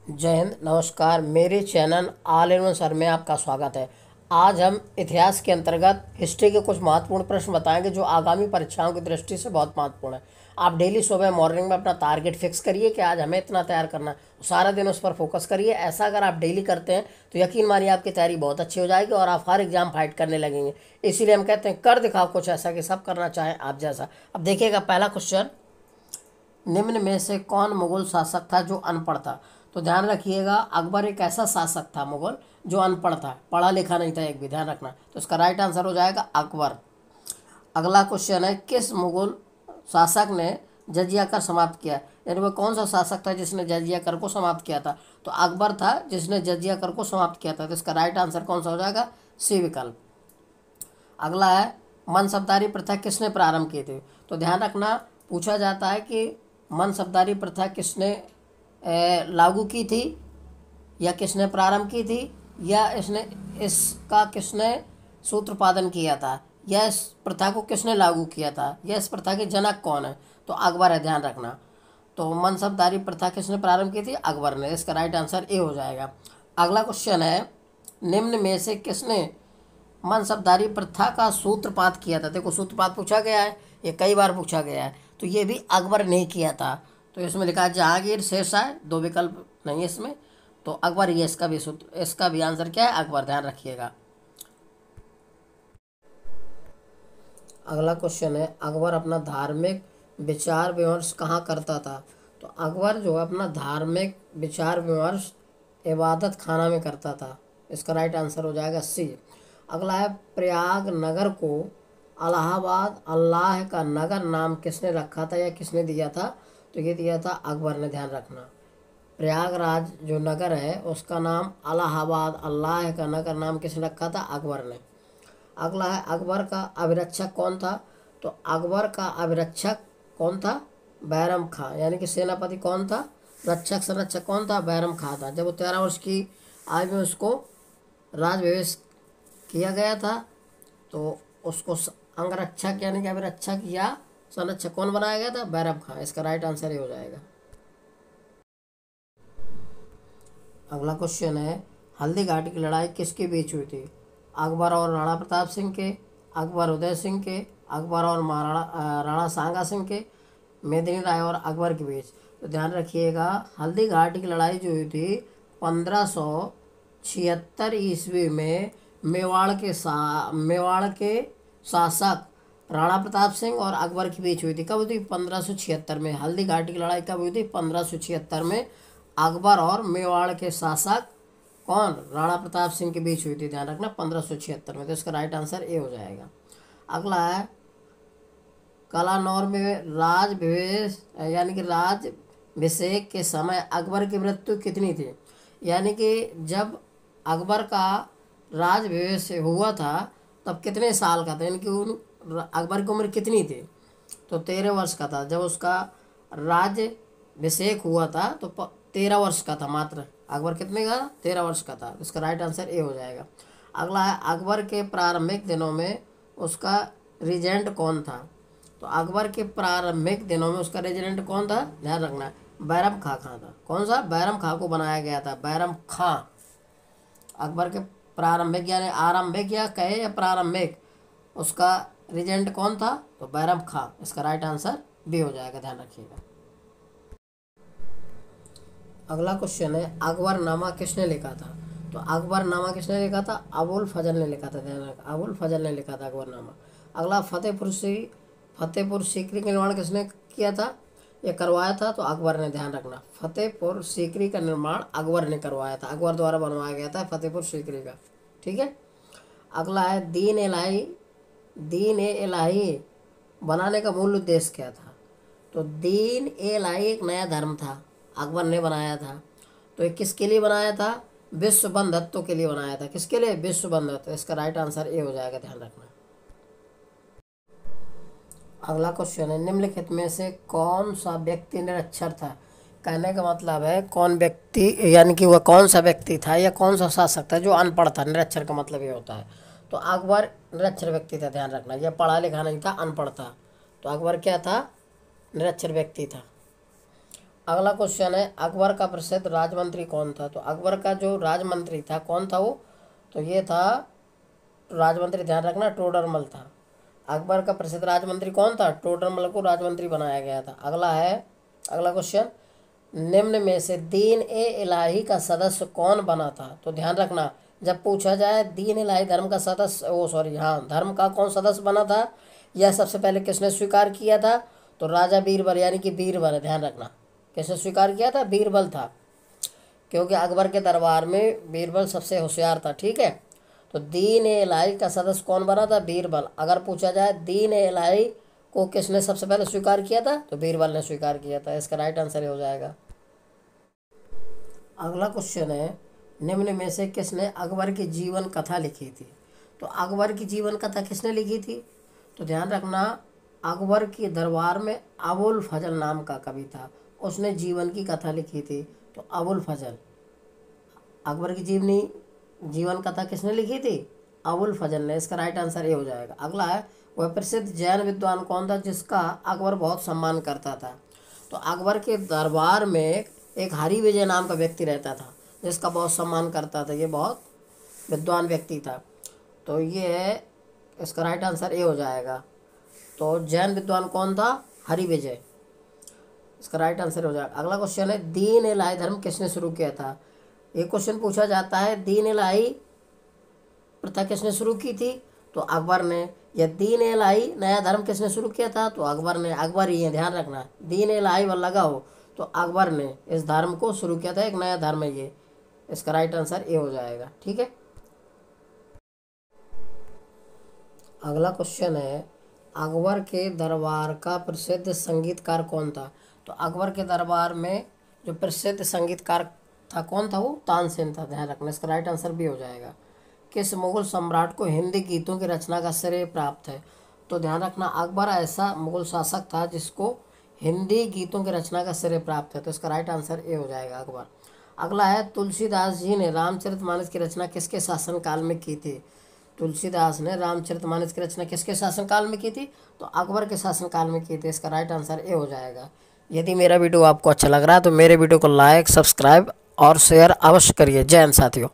जय हिंद। नमस्कार। मेरे channel all in one sir में आपका स्वागत है। आज हम इतिहास के अंतर्गत हिस्ट्री के कुछ महत्वपूर्ण प्रश्न बताएंगे जो आगामी परीक्षाओं की दृष्टि से बहुत महत्वपूर्ण है। आप डेली सुबह मॉर्निंग में अपना टारगेट फिक्स करिए कि आज हमें इतना तैयार करना है, सारा दिन उस पर फोकस करिए। ऐसा अगर आप डेली करते हैं तो यकीन मानिए आपकी तैयारी बहुत अच्छी हो जाएगी और आप हर एग्जाम फाइट करने लगेंगे। इसीलिए हम कहते हैं कर दिखाओ कुछ ऐसा कि सब करना चाहें आप जैसा। अब देखिएगा पहला क्वेश्चन, निम्न में से कौन मुगल शासक था जो अनपढ़ था? तो ध्यान रखिएगा, अकबर एक ऐसा शासक था मुगल जो अनपढ़ था, पढ़ा लिखा नहीं था एक भी, ध्यान रखना। तो इसका राइट आंसर हो जाएगा अकबर। अगला क्वेश्चन है, किस मुगल शासक ने जजिया कर समाप्त किया? यानी वो कौन सा शासक था जिसने जजिया कर को समाप्त किया था? तो अकबर था जिसने जजिया कर को समाप्त किया था। तो इसका राइट आंसर कौन सा हो जाएगा? सी विकल्प। अगला है, मनसबदारी प्रथा किसने प्रारंभ की थी? तो ध्यान रखना, पूछा जाता है कि मनसबदारी प्रथा किसने लागू की थी या किसने प्रारंभ की थी, या इसका किसने सूत्रपातन किया था, या इस प्रथा को किसने लागू किया था, या इस प्रथा के जनक कौन है? तो अकबर है, ध्यान रखना। तो मनसबदारी प्रथा किसने प्रारंभ की थी? अकबर ने। इसका राइट आंसर ए हो जाएगा। अगला क्वेश्चन है, निम्न में से किसने मनसबदारी प्रथा का सूत्रपात किया था? देखो सूत्रपात पूछा गया है, ये कई बार पूछा गया है, तो ये भी अकबर ने किया था। तो इसमें लिखा है जहांगीर, शेरशाह, दो विकल्प नहीं है इसमें, तो अकबर, ये इसका भी आंसर क्या है? अकबर, ध्यान रखिएगा। अगला क्वेश्चन है, अकबर अपना धार्मिक विचार विमर्श कहाँ करता था? तो अकबर जो है अपना धार्मिक विचार विमर्श इबादत खाना में करता था। इसका राइट आंसर हो जाएगा सी। अगला है, प्रयाग नगर को इलाहाबाद अल्लाह का नगर नाम किसने रखा था या किसने दिया था? तो ये दिया था अकबर ने, ध्यान रखना। प्रयागराज जो नगर है उसका नाम इलाहाबाद अल्लाह का नगर नाम किसने रखा था? अकबर ने। अगला है, अकबर का अभिरक्षक कौन था? तो अकबर का अभिरक्षक कौन था? बैरम खां। यानी कि सेनापति कौन था? रक्षक संरक्षक कौन था? बैरम खां था। जब वो 13 वर्ष की आयु में उसको राजविवेश किया गया था तो उसको अंगरक्षक यानी कि अभिरक्षक या संरक्षक कौन बनाया गया था? बैरम खां। इसका राइट आंसर ये हो जाएगा। अगला क्वेश्चन है, हल्दी घाटी की लड़ाई किसके बीच हुई थी? अकबर और राणा प्रताप सिंह के, अकबर उदय सिंह के, अकबर और महाराणा राणा सांगा सिंह के, मेदिनी राय और अकबर के बीच? तो ध्यान रखिएगा, हल्दी घाटी की लड़ाई जो हुई थी 1576 ईस्वी में मेवाड़ के शासक राणा प्रताप सिंह और अकबर के बीच हुई थी। कब हुई थी? 1576 में। हल्दी घाटी की लड़ाई कब हुई थी? 1576 में। अकबर और मेवाड़ के शासक कौन? राणा प्रताप सिंह के बीच हुई थी, ध्यान रखना, 1576 में। तो इसका राइट आंसर ए हो जाएगा। अगला है, कलानौर में राजभिवेश यानी कि राजभिषेक के समय अकबर की मृत्यु कितनी थी? यानी कि जब अकबर का राजभिवेश हुआ था तब कितने साल का था, यानी कि अकबर की उम्र कितनी थी? तो 13 वर्ष का था। जब उसका राज्यभिषेक हुआ था तो 13 वर्ष का था मात्र। अकबर कितने का? 13 वर्ष का था। इसका राइट आंसर ए हो जाएगा। अगला है, अकबर के प्रारंभिक दिनों में उसका रीजेंट कौन था? तो अकबर के प्रारंभिक दिनों में उसका रेजिडेंट कौन था? ध्यान रखना, बैरम खां था। कौन सा? बैरम खां को बनाया गया था, बैरम खां। अकबर के प्रारंभिक यानी आरंभिक या कहे या प्रारंभिक, उसका रीजेंट कौन था? तो बैरम खां। इसका राइट आंसर बी हो जाएगा, ध्यान रखिएगा। अगला क्वेश्चन है, अकबरनामा किसने लिखा था? तो अकबरनामा किसने लिखा था? अबुल फजल ने लिखा था, ध्यान रखना, अबुल फजल ने लिखा था अकबरनामा। अगला, फतेहपुर सीकरी का निर्माण किसने किया था या करवाया था? तो अकबर ने, ध्यान रखना। फतेहपुर सीकरी का निर्माण अकबर ने करवाया था, अकबर द्वारा बनवाया गया था फतेहपुर सीकरी का। ठीक है। अगला है, दीन ए इलाही बनाने का मूल उद्देश्य क्या था? तो दीन ए इलाही एक नया धर्म था, अकबर ने बनाया था। तो ये किसके लिए बनाया था? विश्व बंधुत्व के लिए बनाया था। किसके लिए? विश्व बंधुत्व। इसका राइट आंसर ए हो जाएगा, ध्यान रखना। अगला क्वेश्चन है, निम्नलिखित में से कौन सा व्यक्ति निरक्षर था? कहने का मतलब है कौन व्यक्ति, यानी कि वह कौन सा व्यक्ति था या कौन सा शासक था जो अनपढ़ था। निरक्षर का मतलब ये होता है। तो अकबर निरक्षर व्यक्ति था, ध्यान रखना। यह पढ़ा लिखा नहीं था, अनपढ़ था। तो अकबर क्या था? निरक्षर व्यक्ति था। अगला क्वेश्चन है, अकबर का प्रसिद्ध राजमंत्री कौन था? तो अकबर का जो राजमंत्री था कौन था वो? तो ये था राजमंत्री, ध्यान रखना, टोडरमल था। अकबर का प्रसिद्ध राजमंत्री कौन था? टोडरमल को राजमंत्री बनाया गया था। अगला क्वेश्चन, निम्न में से दीन ए इलाही का सदस्य कौन बना था? तो ध्यान रखना, जब पूछा जाए दीन इलाही धर्म का सदस्य, धर्म का कौन सदस्य बना था, यह सबसे पहले किसने स्वीकार किया था? तो राजा बीरबल, यानी कि बीरबल। ध्यान रखना, किसने स्वीकार किया था? बीरबल था, क्योंकि अकबर के दरबार में बीरबल सबसे होशियार था। ठीक है, तो दीन ए इलाही का सदस्य कौन बना था? बीरबल। अगर पूछा जाए दीन ए इलाही को किसने सबसे पहले स्वीकार किया था? तो बीरबल ने स्वीकार किया था। इसका राइट आंसर ये हो जाएगा। अगला क्वेश्चन है, निम्न में से किसने अकबर की जीवन कथा लिखी थी? तो अकबर की जीवन कथा किसने लिखी थी? तो ध्यान रखना, अकबर के दरबार में अबुल फजल नाम का कवि था, उसने जीवन की कथा लिखी थी। तो अबुल फजल, अकबर की जीवन कथा किसने लिखी थी? अबुल फजल ने। इसका राइट आंसर ये हो जाएगा। अगला है, वह प्रसिद्ध जैन विद्वान कौन था जिसका अकबर बहुत सम्मान करता था? तो अकबर के दरबार में एक हरि विजय नाम का व्यक्ति रहता था जिसका बहुत सम्मान करता था, ये बहुत विद्वान व्यक्ति था। तो ये है, इसका राइट आंसर ए हो जाएगा। तो जैन विद्वान कौन था? हरि विजय। इसका राइट आंसर हो जाएगा। अगला क्वेश्चन है, दीन इलाही धर्म किसने शुरू किया था? ये क्वेश्चन पूछा जाता है, दीन इलाही प्रथा किसने शुरू की थी? तो अकबर ने। या दीन इलाही नया धर्म किसने शुरू किया था? तो अकबर ने। अकबर ही है, ध्यान रखना, दीन इलाही वाला लगा हो तो अकबर ने इस धर्म को शुरू किया था, एक नया धर्म है ये। इसका राइट आंसर ए हो जाएगा। ठीक है, अगला क्वेश्चन है, अकबर के दरबार का प्रसिद्ध संगीतकार कौन था? तो अकबर के दरबार में जो प्रसिद्ध संगीतकार था कौन था? वो तानसेन था। ध्यान रखना, इसका राइट आंसर भी हो जाएगा। किस मुगल सम्राट को हिंदी गीतों की रचना का श्रेय प्राप्त है? तो ध्यान रखना, अकबर ऐसा मुगल शासक था जिसको हिंदी गीतों की रचना का श्रेय प्राप्त है। तो इसका राइट आंसर ए हो जाएगा, अकबर। अगला है, तुलसीदास जी ने रामचरितमानस की रचना किसके शासनकाल में की थी? तुलसीदास ने रामचरितमानस की रचना किसके शासनकाल में की थी? तो अकबर के शासनकाल में की थी। इसका राइट आंसर ए हो जाएगा। यदि मेरा वीडियो आपको अच्छा लग रहा है तो मेरे वीडियो को लाइक, सब्सक्राइब और शेयर अवश्य करिए। जय हिंद साथियों।